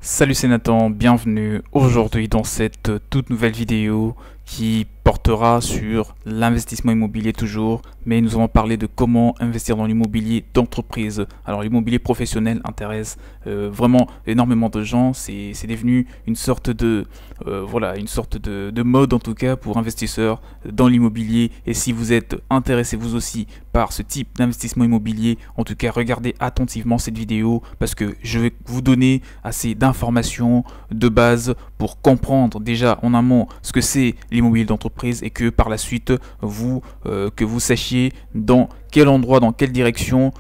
Salut, c'est Nathan, bienvenue aujourd'hui dans cette toute nouvelle vidéo qui portera sur l'investissement immobilier toujours, mais nous allons parler de comment investir dans l'immobilier d'entreprise. Alors l'immobilier professionnel intéresse vraiment énormément de gens, c'est devenu une sorte de mode en tout cas pour investisseurs dans l'immobilier. Et si vous êtes intéressé vous aussi par ce type d'investissement immobilier, en tout cas regardez attentivement cette vidéo parce que je vais vous donner assez d'informations de base pour comprendre déjà en amont ce que c'est l'immobilier d'entreprise et que par la suite que vous sachiez dans quel endroit, dans quelle direction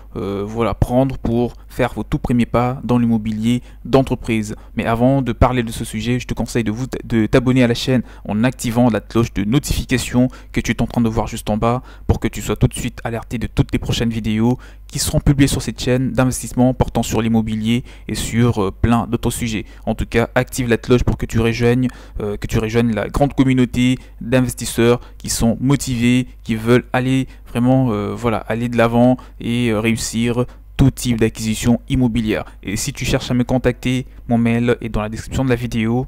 prendre pour faire vos tout premiers pas dans l'immobilier d'entreprise. Mais avant de parler de ce sujet, je te conseille de t'abonner à la chaîne en activant la cloche de notification que tu es en train de voir juste en bas pour que tu sois tout de suite alerté de toutes les prochaines vidéos qui seront publiées sur cette chaîne d'investissement portant sur l'immobilier et sur plein d'autres sujets. En tout cas, active la cloche pour que tu rejoignes la grande communauté d'investisseurs qui sont motivés, qui veulent aller vraiment aller de l'avant et réussir tout type d'acquisition immobilière. Et si tu cherches à me contacter, mon mail est dans la description de la vidéo.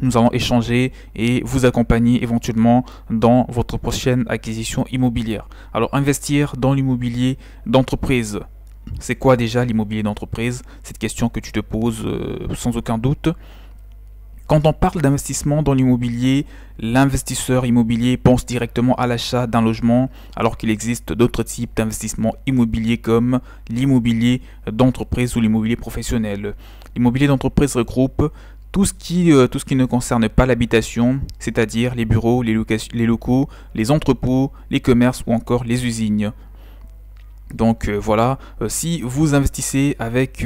Nous allons échanger et vous accompagner éventuellement dans votre prochaine acquisition immobilière. Alors, investir dans l'immobilier d'entreprise. C'est quoi déjà l'immobilier d'entreprise? Cette question que tu te poses sans aucun doute. Quand on parle d'investissement dans l'immobilier, l'investisseur immobilier pense directement à l'achat d'un logement, alors qu'il existe d'autres types d'investissement immobilier comme l'immobilier d'entreprise ou l'immobilier professionnel. L'immobilier d'entreprise regroupe tout ce qui ne concerne pas l'habitation, c'est-à-dire les bureaux, les locaux, les entrepôts, les commerces ou encore les usines. Donc si vous investissez avec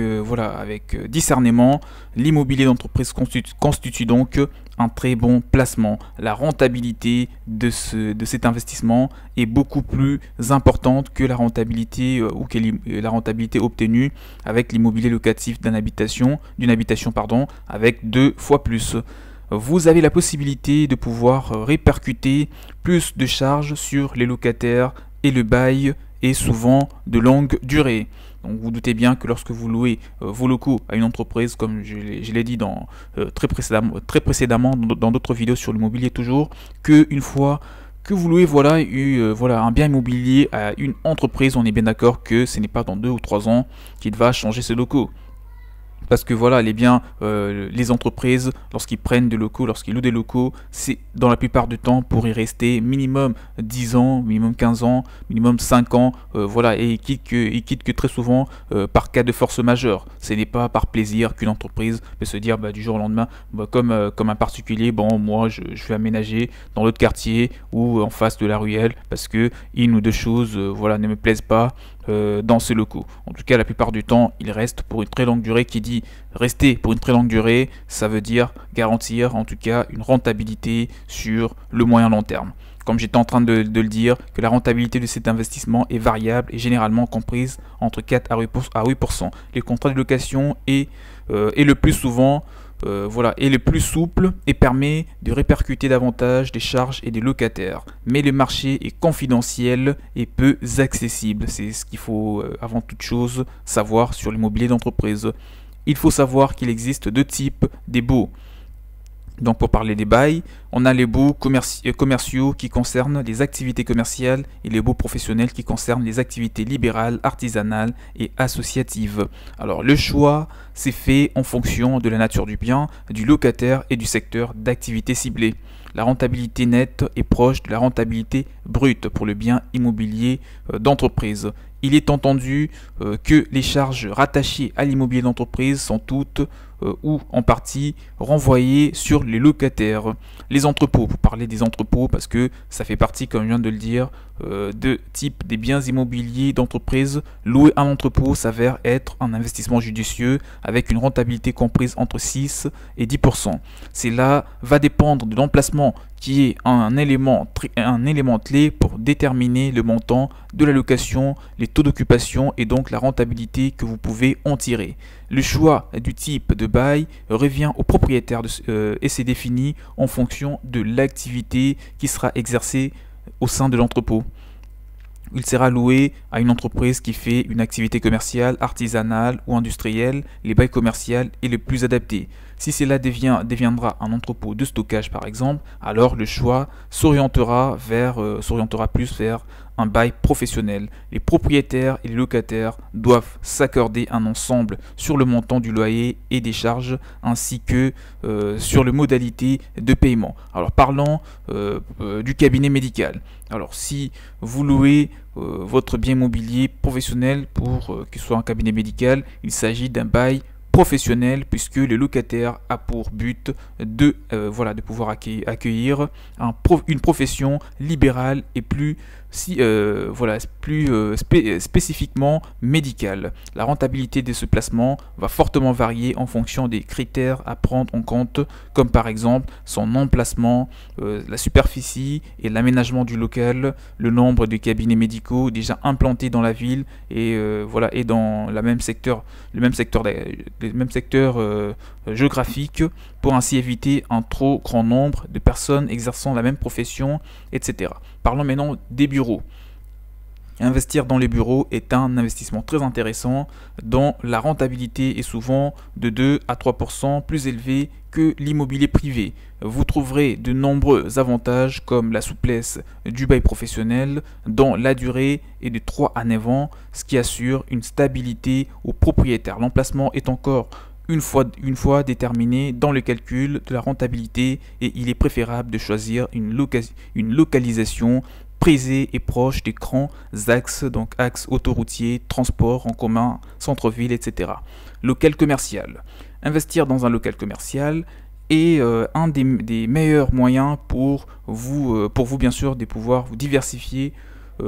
discernement, l'immobilier d'entreprise constitue donc un très bon placement. La rentabilité de cet investissement est beaucoup plus importante que la rentabilité la rentabilité obtenue avec l'immobilier locatif d'une habitation avec 2 fois plus. Vous avez la possibilité de pouvoir répercuter plus de charges sur les locataires et le bail est souvent de longue durée. Donc vous doutez bien que lorsque vous louez vos locaux à une entreprise, comme je l'ai dit très précédemment dans d'autres vidéos sur l'immobilier toujours, qu'une fois que vous louez un bien immobilier à une entreprise, on est bien d'accord que ce n'est pas dans 2 ou 3 ans qu'il va changer ses locaux. Parce que les entreprises, lorsqu'ils prennent des locaux, lorsqu'ils louent des locaux, c'est dans la plupart du temps pour y rester minimum 10 ans, minimum 15 ans, minimum 5 ans, et ils quittent que très souvent par cas de force majeure. Ce n'est pas par plaisir qu'une entreprise peut se dire du jour au lendemain, comme un particulier, moi je vais aménager dans l'autre quartier ou en face de la ruelle parce que une ou deux choses ne me plaisent pas dans ces locaux. En tout cas, la plupart du temps, ils restent pour une très longue durée. Qui dit rester pour une très longue durée, ça veut dire garantir en tout cas une rentabilité sur le moyen long terme. Comme j'étais en train de le dire, que la rentabilité de cet investissement est variable et généralement comprise entre 4 à 8%. Les contrats de location est le plus souvent est le plus souple et permet de répercuter davantage des charges et des locataires. Mais le marché est confidentiel et peu accessible. C'est ce qu'il faut avant toute chose savoir sur l'immobilier d'entreprise. Il faut savoir qu'il existe 2 types des baux. Donc pour parler des bails, on a les baux commerciaux qui concernent les activités commerciales et les baux professionnels qui concernent les activités libérales, artisanales et associatives. Alors le choix s'est fait en fonction de la nature du bien, du locataire et du secteur d'activité ciblé. La rentabilité nette est proche de la rentabilité brute pour le bien immobilier d'entreprise. Il est entendu que les charges rattachées à l'immobilier d'entreprise sont toutes ou en partie renvoyées sur les locataires. Les entrepôts, pour parler des entrepôts, parce que ça fait partie, comme je viens de le dire, de type des biens immobiliers d'entreprise. Louer un entrepôt s'avère être un investissement judicieux avec une rentabilité comprise entre 6 et 10%. Cela va dépendre de l'emplacement qui est un élément clé pour déterminer le montant de la location, les taux d'occupation et donc la rentabilité que vous pouvez en tirer. Le choix du type de bail revient au propriétaire et c'est défini en fonction de l'activité qui sera exercée au sein de l'entrepôt. Il sera loué à une entreprise qui fait une activité commerciale, artisanale ou industrielle. Les bails commerciaux est le plus adapté. Si cela deviendra un entrepôt de stockage par exemple, alors le choix s'orientera plus vers un bail professionnel. Les propriétaires et les locataires doivent s'accorder un ensemble sur le montant du loyer et des charges ainsi que sur les modalités de paiement. Alors parlons du cabinet médical. Alors si vous louez votre bien immobilier professionnel pour qu'il soit un cabinet médical, il s'agit d'un bail professionnel puisque le locataire a pour but de pouvoir accueillir une profession libérale et plus spécifiquement médicale. La rentabilité de ce placement va fortement varier en fonction des critères à prendre en compte, comme par exemple son emplacement, la superficie et l'aménagement du local, le nombre de cabinets médicaux déjà implantés dans la ville et dans le même secteur géographique pour ainsi éviter un trop grand nombre de personnes exerçant la même profession, etc. Parlons maintenant des bureaux. Investir dans les bureaux est un investissement très intéressant dont la rentabilité est souvent de 2 à 3% plus élevée que l'immobilier privé. Vous trouverez de nombreux avantages comme la souplesse du bail professionnel dont la durée est de 3 à 9 ans, ce qui assure une stabilité aux propriétaires. L'emplacement est encore une fois déterminé dans le calcul de la rentabilité et il est préférable de choisir une localisation prisée et proche des grands axes, donc axes autoroutiers, transports en commun, centre-ville, etc. Local commercial. Investir dans un local commercial est un des meilleurs moyens pour vous bien sûr de pouvoir vous diversifier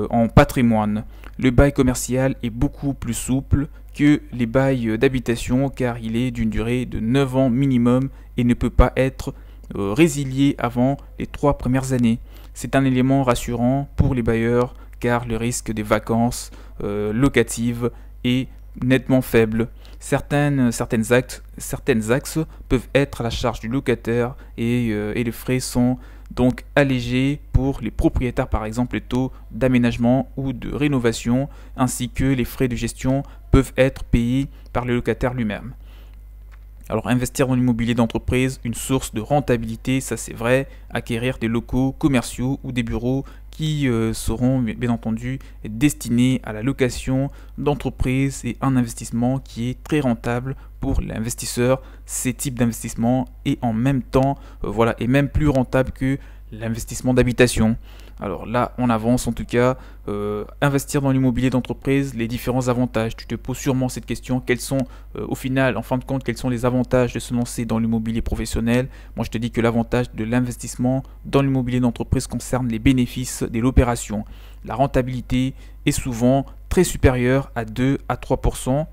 en patrimoine. Le bail commercial est beaucoup plus souple que les bails d'habitation car il est d'une durée de 9 ans minimum et ne peut pas être résilié avant les 3 premières années. C'est un élément rassurant pour les bailleurs car le risque des vacances locatives est nettement faible. Certaines axes peuvent être à la charge du locataire et les frais sont donc allégés pour les propriétaires, par exemple les taux d'aménagement ou de rénovation ainsi que les frais de gestion peuvent être payés par le locataire lui-même. Alors investir dans l'immobilier d'entreprise, une source de rentabilité, ça c'est vrai, acquérir des locaux commerciaux ou des bureaux qui seront bien entendu destinés à la location d'entreprise et un investissement qui est très rentable pour l'investisseur. Ces types d'investissements est en même temps est même plus rentable que l'investissement d'habitation. Alors là, on avance en tout cas. Investir dans l'immobilier d'entreprise, les différents avantages. Tu te poses sûrement cette question. Quels sont, au final, en fin de compte, quels sont les avantages de se lancer dans l'immobilier professionnel? Moi, je te dis que l'avantage de l'investissement dans l'immobilier d'entreprise concerne les bénéfices de l'opération. La rentabilité est souvent très supérieure à 2 à 3%.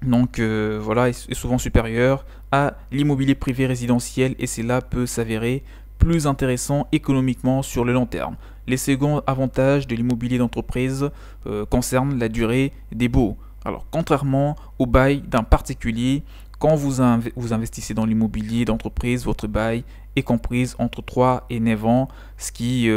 Donc est souvent supérieur à l'immobilier privé résidentiel et cela peut s'avérer plus intéressant économiquement sur le long terme. Les seconds avantages de l'immobilier d'entreprise concernent la durée des baux. Alors contrairement au bail d'un particulier, quand vous investissez dans l'immobilier d'entreprise, votre bail est comprise entre 3 et 9 ans, ce qui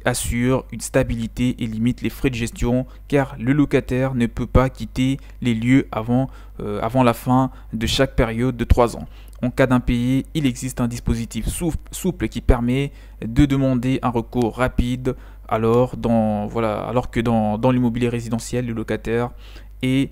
assure une stabilité et limite les frais de gestion car le locataire ne peut pas quitter les lieux avant la fin de chaque période de 3 ans. En cas d'impayé, il existe un dispositif souple qui permet de demander un recours rapide alors que dans l'immobilier résidentiel, le locataire est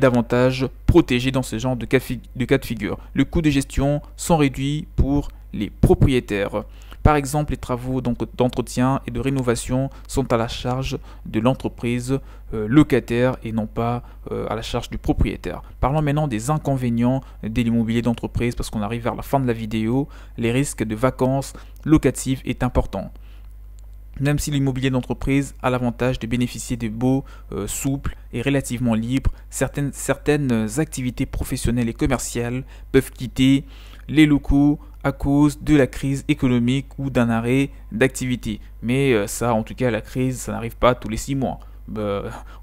davantage protégé dans ce genre de cas de figure. Le coût de gestion sont réduits pour les propriétaires. Par exemple, les travaux d'entretien et de rénovation sont à la charge de l'entreprise locataire et non pas à la charge du propriétaire. Parlons maintenant des inconvénients de l'immobilier d'entreprise parce qu'on arrive vers la fin de la vidéo. Les risques de vacances locatives est important. Même si l'immobilier d'entreprise a l'avantage de bénéficier de baux souples et relativement libres, certaines activités professionnelles et commerciales peuvent quitter les locaux à cause de la crise économique ou d'un arrêt d'activité. Mais ça, en tout cas, la crise, ça n'arrive pas tous les 6 mois.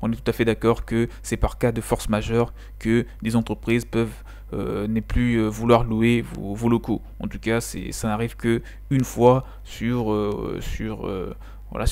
On est tout à fait d'accord que c'est par cas de force majeure que des entreprises peuvent ne plus vouloir louer vos locaux. En tout cas, ça n'arrive que une fois sur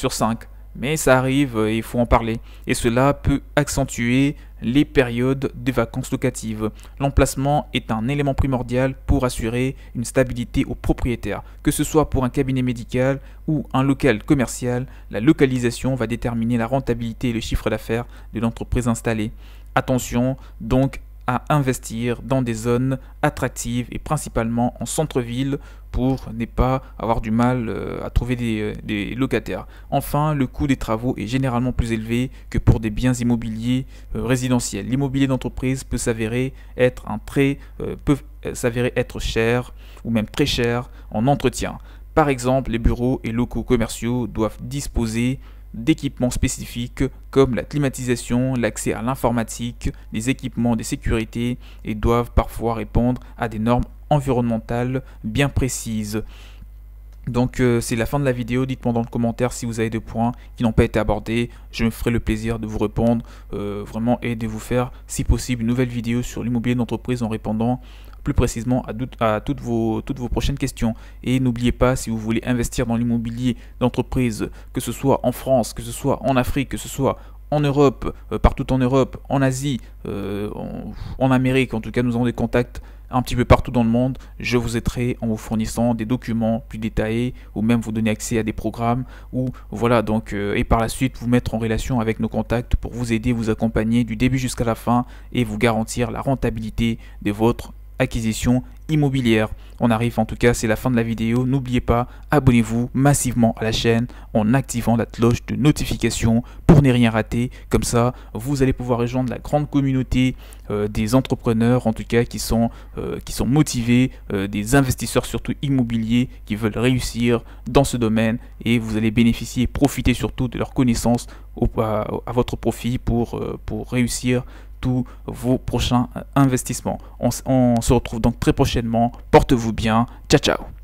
5. mais ça arrive et il faut en parler. Et cela peut accentuer les périodes de vacances locatives. L'emplacement est un élément primordial pour assurer une stabilité aux propriétaires. Que ce soit pour un cabinet médical ou un local commercial, la localisation va déterminer la rentabilité et le chiffre d'affaires de l'entreprise installée. Attention donc à investir dans des zones attractives et principalement en centre-ville pour ne pas avoir du mal à trouver des locataires. Enfin, le coût des travaux est généralement plus élevé que pour des biens immobiliers résidentiels. L'immobilier d'entreprise peut s'avérer être cher ou même très cher en entretien. Par exemple, les bureaux et locaux commerciaux doivent disposer d'équipements spécifiques comme la climatisation, l'accès à l'informatique, les équipements de sécurité et doivent parfois répondre à des normes environnementales bien précises. Donc c'est la fin de la vidéo. Dites-moi dans le commentaire si vous avez des points qui n'ont pas été abordés. Je me ferai le plaisir de vous répondre vraiment et de vous faire si possible une nouvelle vidéo sur l'immobilier d'entreprise en répondant plus précisément à toutes vos prochaines questions. Et n'oubliez pas, si vous voulez investir dans l'immobilier d'entreprise, que ce soit en France, que ce soit en Afrique, que ce soit en Europe, partout en Europe, en Asie, en Amérique, en tout cas nous avons des contacts un petit peu partout dans le monde. Je vous aiderai en vous fournissant des documents plus détaillés ou même vous donner accès à des programmes ou voilà donc et par la suite vous mettre en relation avec nos contacts pour vous aider, vous accompagner du début jusqu'à la fin et vous garantir la rentabilité de votre acquisition immobilière. On arrive, en tout cas c'est la fin de la vidéo. N'oubliez pas, abonnez-vous massivement à la chaîne en activant la cloche de notification pour ne rien rater. Comme ça vous allez pouvoir rejoindre la grande communauté des entrepreneurs en tout cas qui sont motivés, des investisseurs surtout immobiliers qui veulent réussir dans ce domaine, et vous allez bénéficier et profiter surtout de leurs connaissances à votre profit pour réussir tous vos prochains investissements. On se retrouve donc très prochainement. Portez-vous bien. Ciao, ciao.